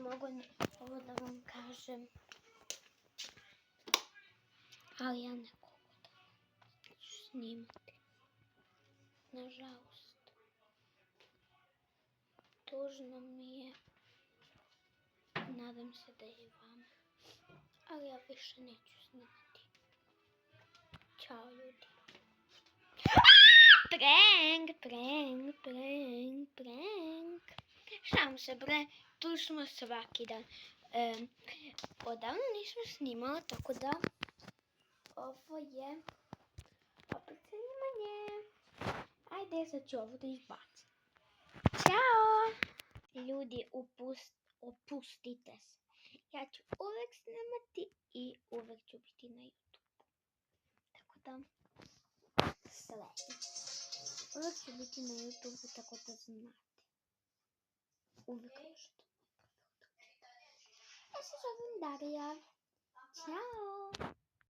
mogu ovo da vam kažem. Ali ja ne mogu da ću snimati. Nažalost. Tužno mi je. Nadam se da je vama. Ali ja više neću snimati. Ćao ljudi. Prank. Šalim se bre, tu smo svaki dan. Odavno nismo snimali, tako da ovo je opet snimanje. Ajde, sad ću ovo da izbacim. Ćao! Ljudi, opustite se. Ja ću uvek snimati i uvek ću biti na YouTube. Tako da, sve. Uvek ću biti na YouTube, tako da znate. Uvek možete. Ja se zovem Darija. Ćao!